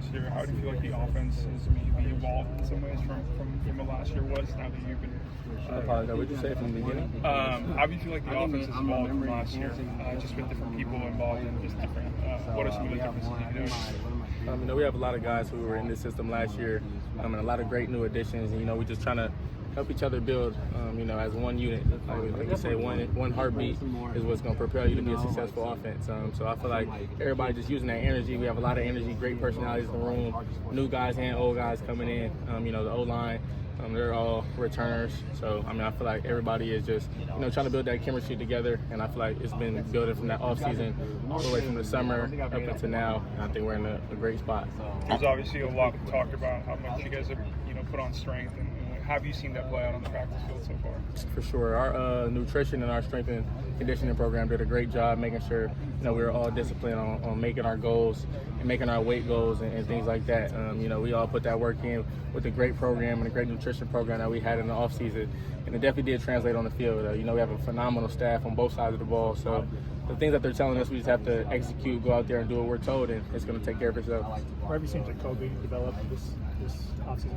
last year. How do you feel like the offense has maybe evolved in some ways from what last year was now that you've been? I apologize. What did you say from the beginning? How do you feel like the offense has evolved from last year, just with different people involved and just different? What are some of the differences you noticed? We have a lot of guys who were in this system last year, and a lot of great new additions. And we're just trying to help each other build, as one unit. Like you say, one heartbeat is what's going to propel you to be a successful offense. So I feel like everybody just using that energy. We have a lot of energy, great personalities in the room, new guys and old guys coming in. The O-line, they're all returners. So, I feel like everybody is just, trying to build that chemistry together. And I feel like it's been building from that offseason all the way from the summer up until now. And I think we're in a great spot. There's obviously a lot to talk about how much you guys have, put on strength and have you seen that play out on the practice field so far? For sure. Our nutrition and our strength and conditioning program did a great job making sure we were all disciplined on making our goals and making our weight goals and things like that. We all put that work in with a great program and a great nutrition program that we had in the offseason. And it definitely did translate on the field. We have a phenomenal staff on both sides of the ball. So the things that they're telling us, we just have to execute, go out there and do what we're told, and it's going to take care of itself. Where have you seen Jacoby develop this offseason?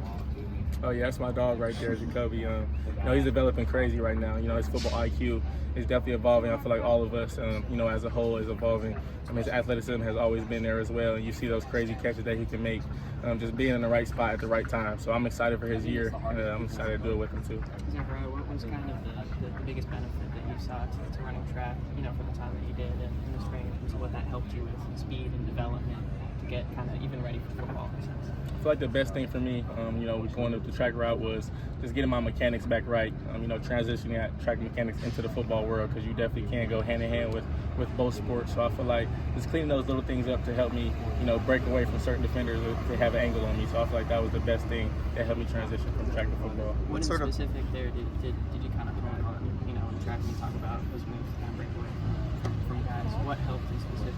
Oh yeah, that's my dog right there, Jacoby. He's developing crazy right now. His football IQ is definitely evolving. I feel like all of us, as a whole, is evolving. His athleticism has always been there as well. And you see those crazy catches that he can make, just being in the right spot at the right time. So I'm excited for his year, and I'm excited to do it with him too. Zachariah, what was kind of the biggest benefit that you saw to running track, for the time that you did and in the spring, in terms of what that helped you with speed and development to get kind of even ready for football in a sense? I feel like the best thing for me, going up the track route was just getting my mechanics back right. Transitioning that track mechanics into the football world, because you definitely can't go hand in hand with both sports. So I feel like just cleaning those little things up to help me, break away from certain defenders if they have an angle on me. So I feel like that was the best thing that helped me transition from track to football. What sort of specific there did you kind of hone on? In track, when you talk about those moves to kind of break away from guys. What helped in specific?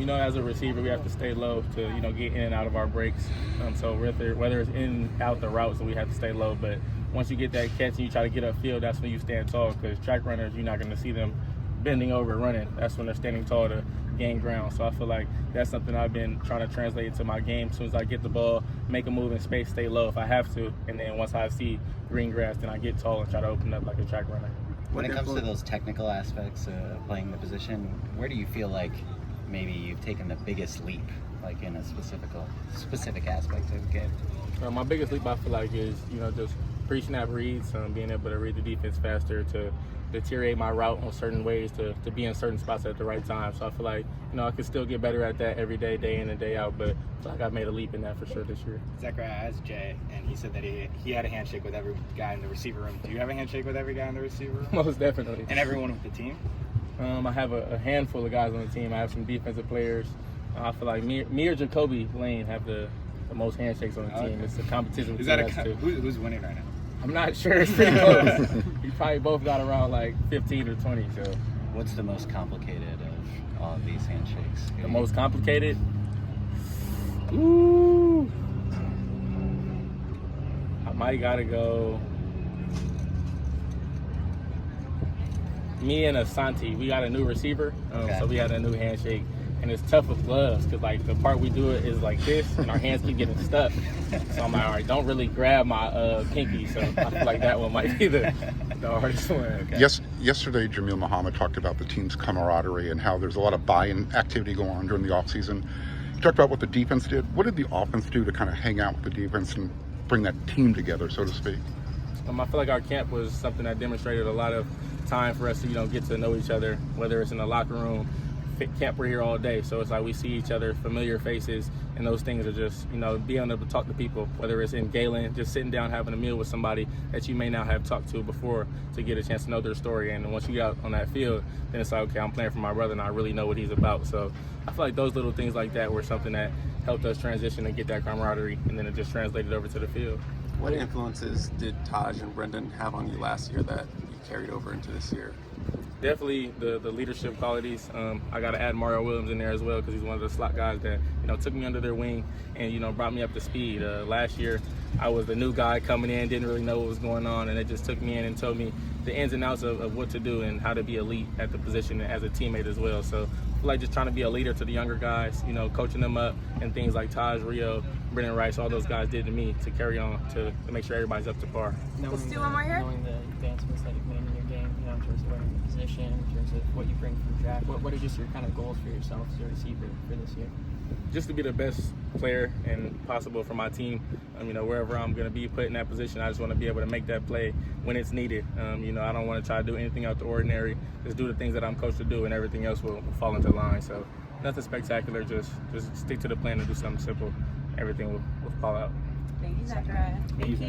As a receiver, we have to stay low to, get in and out of our breaks. So whether it's in and out the routes, we have to stay low. But once you get that catch and you try to get upfield, that's when you stand tall, because track runners, you're not going to see them bending over running. That's when they're standing tall to gain ground. So I feel like that's something I've been trying to translate into my game. As soon as I get the ball, make a move in space, stay low if I have to. And then once I see green grass, then I get tall and try to open up like a track runner. When it comes to those technical aspects of playing the position, where do you feel like maybe you've taken the biggest leap, like in a specific aspect of the game? My biggest leap, I feel like, is just pre-snap reads, being able to read the defense faster, to deteriorate my route on certain ways, to be in certain spots at the right time. So I feel like I can still get better at that every day, day in and day out. But I feel like I've made a leap in that for sure this year. Zachariah asked Jay, and he said that he had a handshake with every guy in the receiver room. Do you have a handshake with every guy in the receiver room? Most definitely. And everyone with the team? I have a handful of guys on the team. I have some defensive players. I feel like me or Jacoby Lane have the most handshakes on the team. Okay. It's a competition between us two. Who's winning right now? I'm not sure. It's pretty close. We probably both got around like 15 or 20. So, what's the most complicated of all of these handshakes? The most complicated? Ooh. I might gotta go. Me and Asante, we got a new receiver, so we had a new handshake. And it's tough with gloves, because like the part we do it is like this, and our hands keep getting stuck. So I'm like, all right, don't really grab my pinky. So I feel like that one might be the hardest one. Okay. Yes, yesterday Jamil Muhammad talked about the team's camaraderie and how there's a lot of buy-in activity going on during the offseason. He talked about what the defense did. What did the offense do to kind of hang out with the defense and bring that team together, so to speak? I feel like our camp was something that demonstrated a lot of time for us to get to know each other, whether it's in the locker room. Camp, we're here all day, so it's like we see each other, familiar faces, and those things are just being able to talk to people, whether it's in Galen, just sitting down having a meal with somebody that you may not have talked to before, to get a chance to know their story. And once you get out on that field, then it's like, okay, I'm playing for my brother and I really know what he's about. So I feel like those little things like that were something that helped us transition and get that camaraderie, and then it just translated over to the field. What influences did Taj and Brendan have on you last year that you carried over into this year? Definitely the leadership qualities. I got to add Mario Williams in there as well, because he's one of the slot guys that took me under their wing and brought me up to speed. Last year I was the new guy coming in, didn't really know what was going on, and it just took me in and told me the ins and outs of what to do and how to be elite at the position as a teammate as well. So feel like just trying to be a leader to the younger guys, you know, coaching them up and things like Taj, Rio, Brendan Rice, all those guys did to me to carry on to make sure everybody's up to par. Knowing the advancements that you've made in your game, you know, in terms of learning the position, in terms of what you bring from the track, what are just your kind of goals for yourself as a receiver for this year? Just to be the best player and possible for my team. You know, wherever I'm going to be put in that position, I just want to be able to make that play when it's needed. You know, I don't want to try to do anything out the ordinary. Just do the things that I'm coached to do, and everything else will fall into line. So nothing spectacular. Just stick to the plan and do something simple. Everything will fall out. Thank you, Zachariah. Thank you.